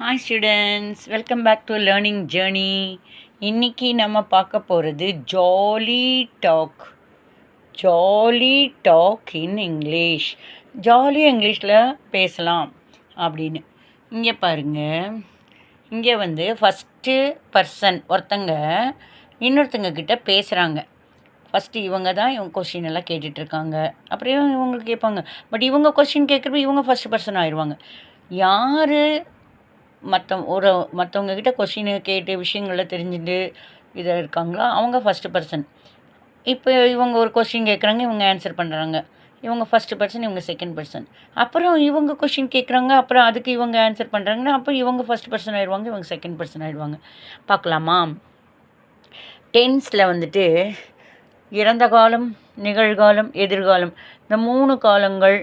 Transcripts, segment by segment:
Hi students, welcome back to learning journey. இன்றைக்கி நம்ம பார்க்க போகிறது ஜாலி டாக் இன் இங்கிலீஷ். ஜாலியாக இங்கிலீஷில் பேசலாம் அப்படின்னு. இங்கே பாருங்கள், இங்கே ஃபஸ்ட்டு பர்சன் ஒருத்தங்க இன்னொருத்தங்க கிட்ட பேசுகிறாங்க. ஃபஸ்ட்டு இவங்க தான் இவங்க கொஷின் எல்லாம் கேட்டுட்ருக்காங்க. அப்புறம் இவங்களுக்கு கேட்பாங்க. பட் இவங்க கொஷின் கேட்குறப்ப இவங்க ஃபஸ்ட்டு பர்சன் ஆயிடுவாங்க. யார் மற்றவங்க கிட்ட கொஷினை கேட்டு விஷயங்களை தெரிஞ்சுட்டு இதாக இருக்காங்களோ அவங்க ஃபஸ்ட்டு பர்சன். இப்போ இவங்க ஒரு கொஷின் கேட்குறாங்க, இவங்க ஆன்சர் பண்ணுறாங்க. இவங்க ஃபஸ்ட்டு பர்சன், இவங்க செகண்ட் பர்சன். அப்புறம் இவங்க கொஷின் கேட்குறாங்க, அப்புறம் அதுக்கு இவங்க ஆன்சர் பண்ணுறாங்கன்னா அப்போ இவங்க ஃபஸ்ட் பர்சன் ஆயிடுவாங்க, இவங்க செகண்ட் பர்சன் ஆயிடுவாங்க. பார்க்கலாமா? டென்ஸில் இறந்த காலம், நிகழ்காலம், எதிர்காலம், இந்த 3 காலங்கள்.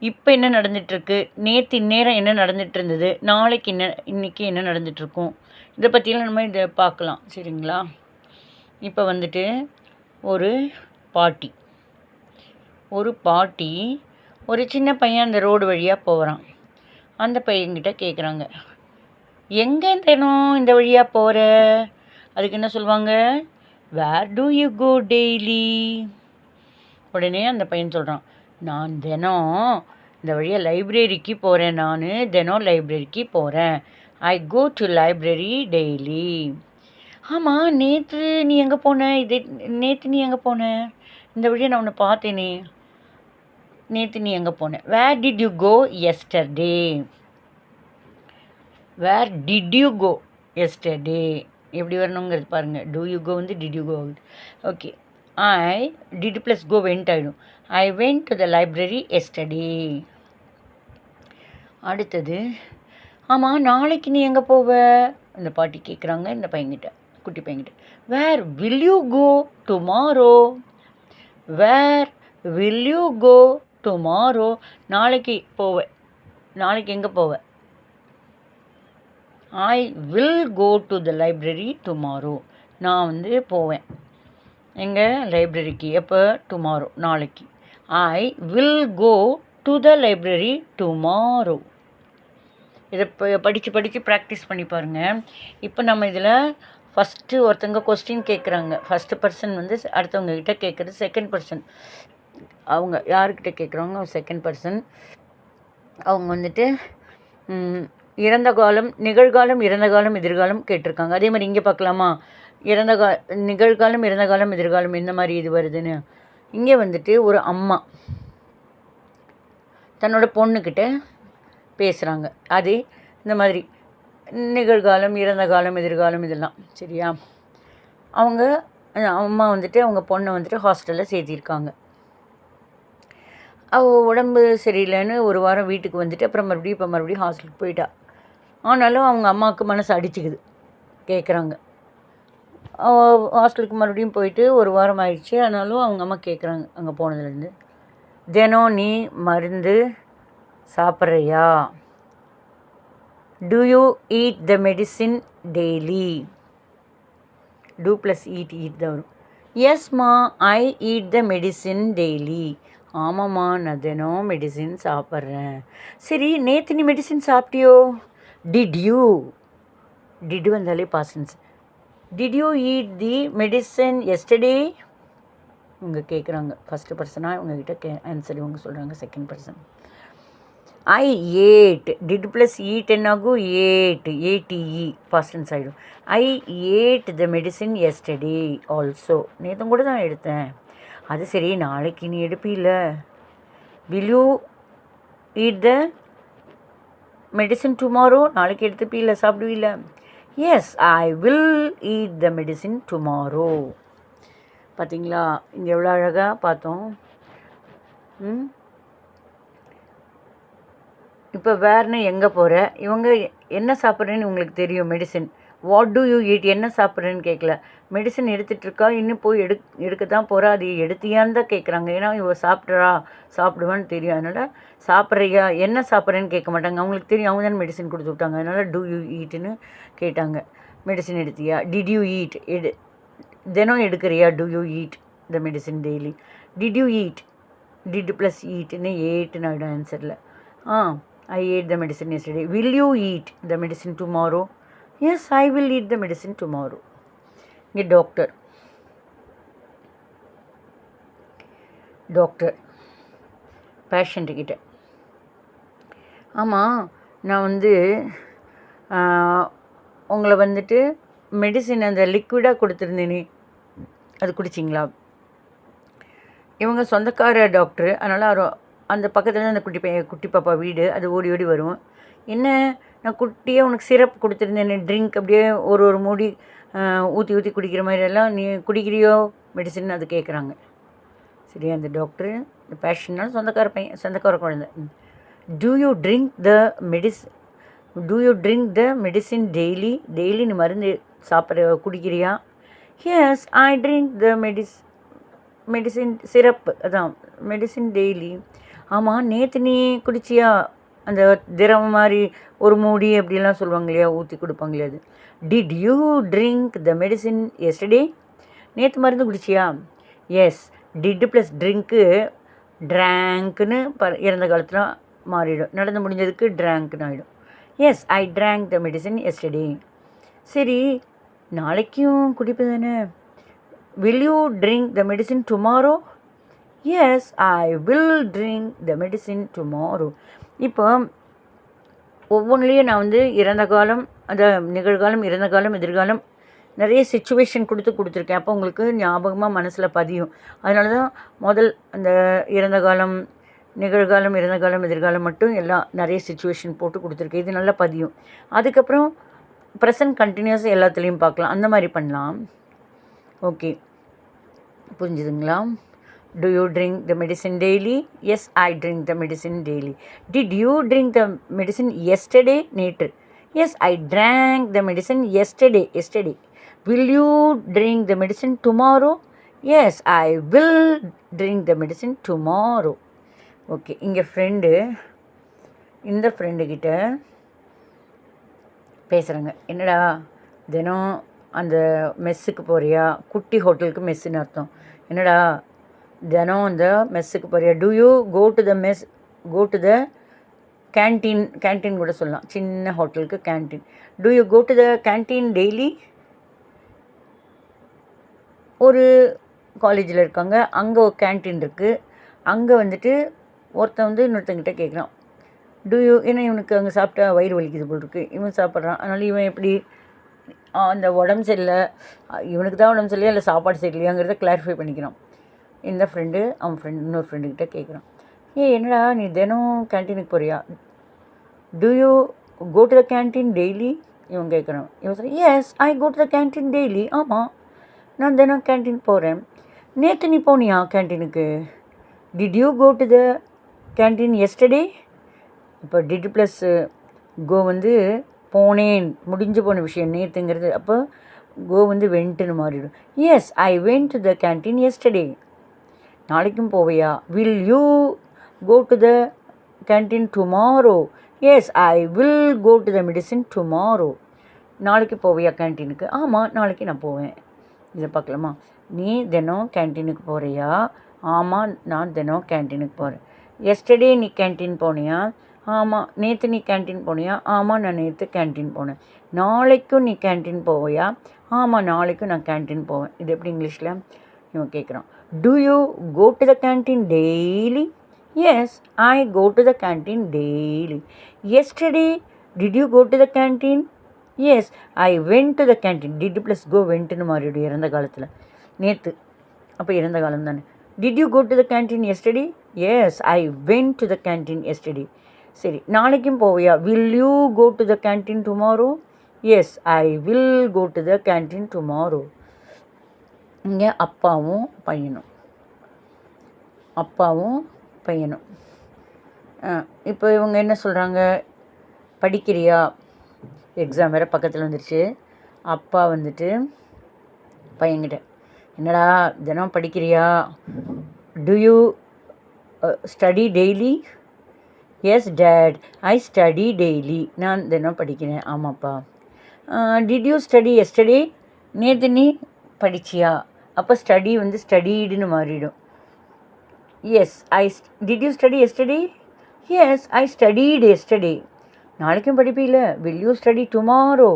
இப்போ என்ன நடந்துகிட்ருக்கு, நேற்று இந்நேரம் என்ன நடந்துகிட்டு இருந்தது, நாளைக்கு இன்றைக்கி என்ன நடந்துகிட்ருக்கும், இதை பற்றிலாம் நம்ம இதை பார்க்கலாம். சரிங்களா? இப்போ ஒரு பாட்டி ஒரு சின்ன பையன் அந்த ரோடு வழியாக போகிறான். அந்த பையன்கிட்ட கேட்குறாங்க, எங்கே தினம் இந்த வழியாக போகிற? அதுக்கு என்ன சொல்லுவாங்க? வேர் டு யூ கோ டெய்லி? உடனே அந்த பையன் சொல்கிறான், நான் தினம் இந்த வழியாக லைப்ரரிக்கு போகிறேன். நான் தினம் லைப்ரரிக்கு போகிறேன். ஐ கோ டு லைப்ரரி டெய்லி. ஆமாம், நேற்று நீ எங்கே போன? இந்த வழியாக நான் உன்னை பார்த்தேனே. நேற்று நீ எங்கே போன? Where did you go yesterday? எப்படி வரணுங்கிறது பாருங்கள். Do you go did you go. Okay, I did plus go went ஆகிடும். I went to the library yesterday. அடுத்தது, ஆமாம், நாளைக்கு நீ எங்கே போவ? இந்த பாட்டி கேட்குறாங்க இந்த பையன்கிட்ட, குட்டி பையன்கிட்ட. Where will you go tomorrow? நாளைக்கு போவேன். நாளைக்கு எங்கே போவேன்? I will go to the library tomorrow. நான் போவேன் எங்கே? லைப்ரரிக்கு. எப்போ? டுமாரோ, நாளைக்கு. I will go to the library tomorrow. இதை படித்து ப்ராக்டிஸ் பண்ணி பாருங்கள். இப்போ நம்ம இதில் ஃபஸ்ட்டு ஒருத்தங்க கொஸ்டின் கேட்குறாங்க. ஃபஸ்ட்டு பர்சன் அடுத்தவங்க கிட்ட கேட்குறது செகண்ட் பர்சன். அவங்க யாருக்கிட்ட கேட்குறாங்க? Second person. அவங்க இறந்த காலம், நிகழ்காலம், இறந்த காலம், எதிர்காலம் கேட்டிருக்காங்க. அதே மாதிரி இங்கே பார்க்கலாமா? நிகழ்காலம், இறந்த காலம், எதிர்காலம் இந்த மாதிரி இது வருதுன்னு. இங்கே ஒரு அம்மா தன்னோட பொண்ணுக்கிட்ட பேசுகிறாங்க. அது இந்த மாதிரி நிகழ்காலம், இறந்த காலம், எதிர்காலம் இதெல்லாம். சரியா? அவங்க அம்மா அவங்க பொண்ணை ஹாஸ்டலில் சேர்த்திருக்காங்க. அவள் உடம்பு சரியில்லைன்னு ஒரு வாரம் வீட்டுக்கு அப்புறம் மறுபடியும் ஹாஸ்டலுக்கு போயிட்டா. ஆனாலும் அவங்க அம்மாவுக்கு மனசு அடிச்சுக்குது. கேட்குறாங்க, ஹாஸ்டலுக்கு மறுபடியும் போயிட்டு ஒரு வாரம் ஆயிடுச்சு. ஆனாலும் அவங்க அம்மா கேட்குறாங்க, அங்கே போனதுலேருந்து, தினம் நீ மருந்து சாப்பிட்றியா? Do you eat the medicine daily? Do plus eat தான் வரும். எஸ்மா, I eat the medicine daily. ஆமாம்மா, நான் தினம் மெடிசின் சாப்பிட்றேன். சரி, நேற்று நீ மெடிசின் சாப்பிட்டியோ? டிட் வந்தாலே past tense. Did you eat the medicine yesterday? இவங்க கேட்குறாங்க ஃபஸ்ட்டு பர்சனாக. இவங்ககிட்ட ஆன்சர் இவங்க சொல்கிறாங்க second person. I ate. Did plus eat என்னாகும்? ஏடிஇ பாஸ்டன்ஸ் ஆகிடும். I ate the medicine yesterday also. நேற்று கூட தான் எடுத்தேன். அது சரி, நாளைக்கு நீ எடுப்பீல்ல? Will you eat the medicine tomorrow? நாளைக்கு எடுத்துப்பீல்ல, சாப்பிடுவீல்ல? Yes, I will eat the medicine tomorrow. பார்த்தீங்களா? இங்கே எவ்வளோ அழகாக பார்த்தோம். இப்போ வேறுனு எங்கே போகிற? இவங்க என்ன சாப்பிட்றேன்னு உங்களுக்கு தெரியும். Medicine. What to you eat? என்ன சாப்பிட்றேன்னு கேட்கல. மெடிசன் எடுத்துகிட்ருக்கா, இன்னும் போய் எடுக்க தான் போகிறா. அது எடுத்தியான்னு தான் கேட்குறாங்க. ஏன்னா இவ சாப்பிடுவான்னு தெரியும். அதனால் சாப்பிட்றியா, என்ன சாப்பிட்றேன்னு கேட்க மாட்டாங்க. அவங்களுக்கு தெரியும், அவங்க தானே மெடிசன் கொடுத்து விட்டாங்க. அதனால் டூ யூ ஈட்டுன்னு கேட்டாங்க. மெடிசன் எடுத்தியா? Did you eat? தினம் எடுக்கிறியா? Do you eat the medicine daily? Did you eat? Did plus ஈட்டுன்னு ஏட்டுன்னு ஆகிடும் ஆன்சரில். I ate the medicine yesterday. Will you eat the medicine tomorrow? Yes, I will eat the medicine tomorrow. இங்கே doctor பேஷண்ட்டுக்கிட்ட, ஆமாம் நான் வந்து உங்களை வந்துட்டு மெடிசின் அந்த லிக்விடாக கொடுத்துருந்தேனே அது குடிச்சிங்களா? இவங்க சொந்தக்கார டாக்டரு, அதனால் அந்த பக்கத்தில் அந்த குட்டி பாப்பா வீடு, அது ஓடி ஓடி வரும். என்ன நான் குட்டியாக உனக்கு சிரப் கொடுத்துருந்தேனே ட்ரிங்க், அப்படியே ஒரு மூடி ஊற்றி ஊற்றி குடிக்கிற மாதிரியெல்லாம் நீ குடிக்கிறியோ மெடிசின், அது கேட்குறாங்க. சரி, அந்த டாக்டரு இந்த பேஷன்னால் சொந்தக்கார குழந்தை. Do you drink the medicine daily நீ மருந்து குடிக்கிறியா? Yes, I drink the medicine syrup, அதான் மெடிசின் டெய்லி. ஆமாம், நேற்று நீ குடிச்சியா அந்த திரவம் மாதிரி ஒரு மூடி அப்படிலாம் சொல்லுவாங்க இல்லையா, ஊற்றி கொடுப்பாங்களே அது. Did you drink the medicine yesterday? நேற்று மருந்து குடிச்சியா? எஸ், டிட்டு ப்ளஸ் ட்ரிங்க்கு ட்ராங்க்குன்னு இறந்த காலத்தில் மாறிடும், நடந்து முடிஞ்சதுக்கு ட்ராங்க்னு ஆகிடும். Yes, I drank the medicine yesterday. சரி, நாளைக்கும் குடிப்பது தானே. Will you drink the medicine tomorrow? Yes, I will drink the medicine tomorrow. இப்போ ஒவ்வொன்றிலையும் நான் வந்து இறந்த காலம், அந்த நிகழ்காலம், இறந்த காலம், எதிர்காலம் நிறைய சிச்சுவேஷன் கொடுத்துருக்கேன். அப்போ உங்களுக்கு ஞாபகமாக மனசில் பதியும். அதனால தான் முதல் அந்த இறந்த காலம், நிகழ்காலம், இறந்த காலம், எதிர்காலம் மட்டும் எல்லாம் நிறைய சிச்சுவேஷன் போட்டு கொடுத்துருக்கேன். இது நல்லா பதியும். அதுக்கப்புறம் ப்ரெசன்ட் கண்டினியூஸ் எல்லாத்துலேயும் பார்க்கலாம், அந்த மாதிரி பண்ணலாம். ஓகே, புரிஞ்சுதுங்களா? Do you drink the medicine daily? Yes, I drink the medicine daily. Did you drink the medicine yesterday? நேற்று. Yes, I drank the medicine yesterday. Will you drink the medicine tomorrow? Yes, I will drink the medicine tomorrow. Okay, இங்கே இந்த ஃப்ரெண்டுக்கிட்ட பேசுகிறாங்க. என்னடா தினம் அந்த மெஸ்ஸுக்கு போகிறியா? குட்டி ஹோட்டலுக்கு மெஸ்ஸுன்னு அர்த்தம். என்னடா தினம் அந்த மெஸ்ஸுக்கு போகிறியா? Do you go to the canteen கூட சொல்லலாம், சின்ன ஹோட்டலுக்கு canteen. Do you go to the canteen daily? ஒரு காலேஜில் இருக்காங்க, அங்கே ஒரு கேன்டீன் இருக்குது. அங்கே வந்துட்டு ஒருத்தன் வந்து இன்னொருத்தங்கிட்ட கேட்குறான், ஏன்னா இவனுக்கு அங்கே சாப்பிட்டா வயிறு வலிக்குது போல் இருக்குது, இவன் சாப்பிட்றான். அதனால் இவன் எப்படி அந்த உடம்பு சரியில்லை, இவனுக்கு தான் உடம்பு சரியில்லையா இல்லை சாப்பாடு சரியில்லையாங்கிறத கிளாரிஃபை பண்ணிக்கிறான். இந்த ஃப்ரெண்டு இன்னொரு ஃப்ரெண்டுக்கிட்ட கேட்குறான், என்னடா நீ தினம் கேன்டீனுக்கு போகிறியா? Do you go to the canteen daily? இவன் கேட்குறான். இவன் சொல்ல, yes, I go to the canteen daily. ஆமாம், நான் தினம் கேன்டீன் போகிறேன். நேற்று நீ போனியா கேன்டீனுக்கு? Did you go to the canteen yesterday? இப்போ டிட் ப்ளஸ் கோ வந்து போனேன், முடிஞ்சு போன விஷயம் நேற்றுங்கிறது. அப்போ கோ வந்து வென்ட்டுன்னு மாறிடும். Yes, I went to the canteen yesterday. நாளைக்கும் போவையா? Will you go to the canteen tomorrow? Yes, I will go to the medicine tomorrow. நாளைக்கு போவையா கேன்டீனுக்கு? ஆமாம், நாளைக்கு நான் போவேன். இதை பார்க்கலாமா? நீ தினம் கேன்டீனுக்கு போகிறியா? ஆமாம், நான் தினம் கேன்டீனுக்கு போகிறேன். எஸ்டர்டே நீ கேன்டீன் போனியா? ஆமாம். நேற்று நீ கேன்டீன் போனியா? ஆமாம், நான் நேற்று கேன்டீன் போனேன். நாளைக்கும் நீ கேன்டீன் போவியா? ஆமாம், நாளைக்கும் நான் கேன்டீன் போவேன். இது எப்படி இங்கிலீஷில்? இவன் கேட்குறான், do you go to the canteen daily? Yes, I go to the canteen daily. Yesterday did you go to the canteen? Yes, I went to the canteen. Did plus go வென்ட்டுன்னு மாறிடும் இறந்த காலத்தில். நேற்று அப்போ இறந்த காலம் தானே. Did you go to the canteen yesterday? Yes, I went to the canteen yesterday. சரி, நாளைக்கும் போவியா? Will you go to the canteen tomorrow? Yes, I will go to the canteen tomorrow. இங்கே அப்பாவும் பையனும். இப்போ இவங்க என்ன சொல்கிறாங்க? படிக்கிறியா? எக்ஸாம் வேறு பக்கத்தில் வந்துடுச்சு. அப்பா வந்துட்டு பையன்கிட்ட, என்னடா தினம் படிக்கிறியா? Do you study daily? Yes dad, I study daily. நான் தினம் படிக்கிறேன். ஆமாப்பா. Did you study yesterday? நேற்று நீ படிச்சியா? அப்போ ஸ்டடி வந்து ஸ்டடீடுன்னு மாறிடும். Yes, did you study yesterday? Yes I studied yesterday. நாளைக்கும் படிப்பீல. Will you study tomorrow?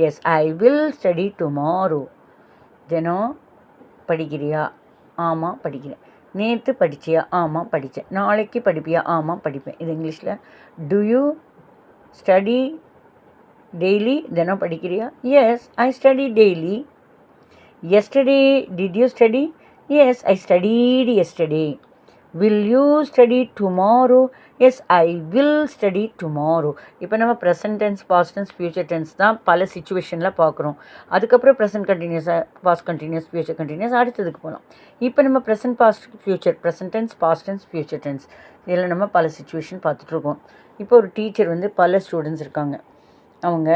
Yes I will study tomorrow. தினம் படிக்கிறியா? ஆமாம் படிக்கிறேன். நேற்று படிச்சியா? ஆமாம் படித்தேன். நாளைக்கு படிப்பியா? ஆமாம் படிப்பேன். இது இங்கிலீஷில். Do you study daily? தினம் படிக்கிறியா? Yes I study daily. Yesterday did you study? Yes I studied yesterday. Will you study tomorrow? Yes I will study tomorrow. இப்போ நம்ம present tense, past tense, future tense தான் பல சுச்சுவேஷனில் பார்க்குறோம். அதுக்கப்புறம் present கண்டினியூஸாக, பாஸ்ட் கண்டினியூஸ், ஃப்யூச்சர் கண்டினியூஸ், அடுத்ததுக்கு போகலாம். இப்போ நம்ம present, past, future, present tense, past tense, future tense, இதில் நம்ம பல சுச்சுவேஷன் பார்த்துட்ருக்கோம். இப்போ ஒரு டீச்சர் வந்து பல ஸ்டூடெண்ட்ஸ் இருக்காங்க. அவங்க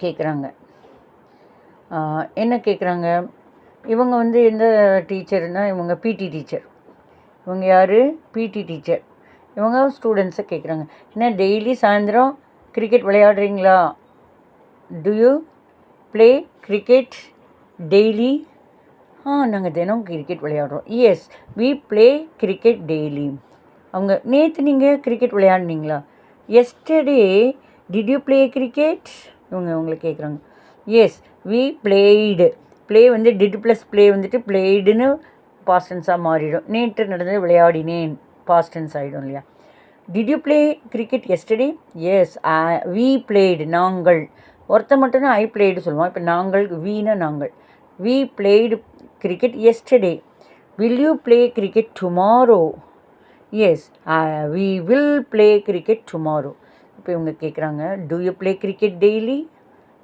கேட்குறாங்க, என்ன கேட்குறாங்க? இவங்க வந்து எந்த டீச்சர்னால் இவங்க பிடி டீச்சர். இவங்க யார்? பிடி டீச்சர். இவங்க ஸ்டூடெண்ட்ஸை கேட்குறாங்க, என்ன டெய்லி சாயந்தரம் கிரிக்கெட் விளையாடுறீங்களா? Do you play cricket daily? நாங்கள் தினம் கிரிக்கெட் விளையாடுறோம். Yes we play cricket daily. அவங்க நேற்று நீங்கள் கிரிக்கெட் விளையாடுனீங்களா? Yesterday did you play cricket? இவங்களை கேட்குறாங்க. Yes we played. ப்ளே வந்து டிட் ப்ளஸ் ப்ளே வந்துட்டு பிளேய்டுன்னு பாஸ்டன்ஸாக மாறிடும். நேற்று நடந்தது விளையாடினேன், பாஸ்டன்ஸ் ஆகிடும் இல்லையா? Did you play cricket yesterday? Yes we played. நாங்கள். ஒருத்த மட்டும்தான் ஐ பிளேய்டு சொல்லுவோம். இப்போ நாங்கள், வீனா நாங்கள். We played cricket yesterday. Will you play cricket tomorrow? Yes we will play cricket tomorrow. இப்போ இவங்க கேட்குறாங்க, do you play cricket daily?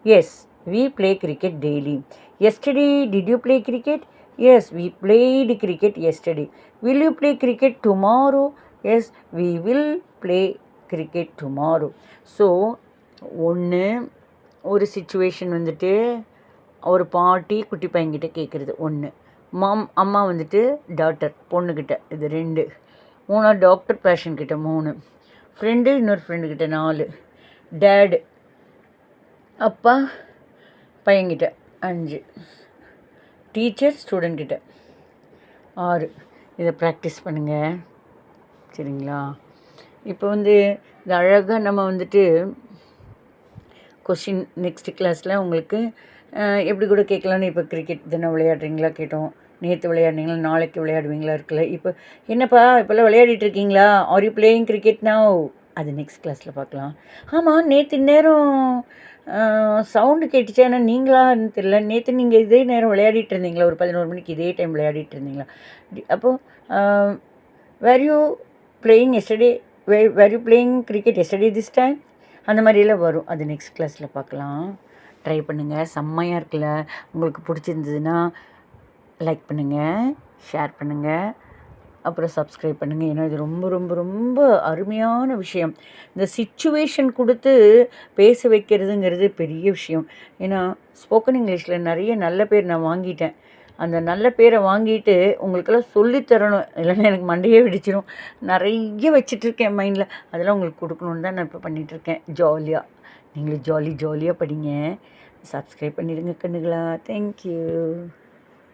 Yes we play cricket daily. Yesterday did you play cricket? Yes, we played cricket yesterday. Will you play cricket tomorrow? Yes, we will play cricket tomorrow. So ஒன்று, ஒரு situation வந்துட்டு ஒரு பாட்டி குட்டி பையன்கிட்ட கேட்குறது ஒன்று. அம்மா வந்துட்டு டாக்டர் பொண்ணுக்கிட்ட, இது 2. 3 டாக்டர் பேஷன்கிட்ட 3. ஃப்ரெண்டு இன்னொரு ஃப்ரெண்டுக்கிட்ட 4. டேடு அப்பா பையன்கிட்ட 5. டீச்சர் ஸ்டூடெண்ட்கிட்ட 6. இதை ப்ராக்டிஸ் பண்ணுங்கள், சரிங்களா? இப்போ வந்து இது அழகாக நம்ம வந்துட்டு கொஷின் நெக்ஸ்ட் கிளாஸில் உங்களுக்கு எப்படி கூட கேட்கலான்னு. இப்போ கிரிக்கெட் தினம் விளையாடுறீங்களா கேட்டோம். நேற்று விளையாடுறீங்களா, நாளைக்கு விளையாடுவீங்களா இருக்குல்ல. இப்போ என்னப்பா இப்போல்லாம் விளையாடிட்டுருக்கீங்களா? Are you playing cricket now? அது நெக்ஸ்ட் கிளாஸில் பார்க்கலாம். ஆமாம், நேற்று நேரம் சவுண்டு கேட்டுச்சு, ஆனால் நீங்களான்னு தெரியல. நேற்று நீங்கள் இதே நேரம் விளையாடிட்டு இருந்தீங்களா? ஒரு 11 மணிக்கு இதே டைம் விளையாடிட்டு இருந்தீங்களா? அப்போது where you playing yesterday? Where you playing cricket yesterday this time? அந்த மாதிரியெல்லாம் வரும். அது நெக்ஸ்ட் கிளாஸில் பார்க்கலாம். ட்ரை பண்ணுங்கள், செம்மையாக இருக்குல்ல. உங்களுக்கு பிடிச்சிருந்ததுன்னா லைக் பண்ணுங்கள், ஷேர் பண்ணுங்கள், அப்புறம் சப்ஸ்கிரைப் பண்ணுங்கள். ஏன்னா இது ரொம்ப ரொம்ப ரொம்ப அருமையான விஷயம். இந்த சிச்சுவேஷன் கொடுத்து பேச வைக்கிறதுங்கிறது பெரிய விஷயம். ஏன்னா ஸ்போக்கன் இங்கிலீஷில் நிறைய நல்ல பேர் நான் வாங்கிட்டேன். அந்த நல்ல பேரை வாங்கிட்டு உங்களுக்கெல்லாம் சொல்லித்தரணும், இல்லைன்னா எனக்கு மண்டையே வெடிச்சிடும். நிறைய வச்சிட்ருக்கேன் மைண்டில், அதெல்லாம் உங்களுக்கு கொடுக்கணுன்னு தான் நான் இப்போ பண்ணிகிட்ருக்கேன். ஜாலியாக நீங்களும் ஜாலியாக படிங்க. சப்ஸ்கிரைப் பண்ணிடுங்க கண்ணுங்களா. தேங்க்யூ.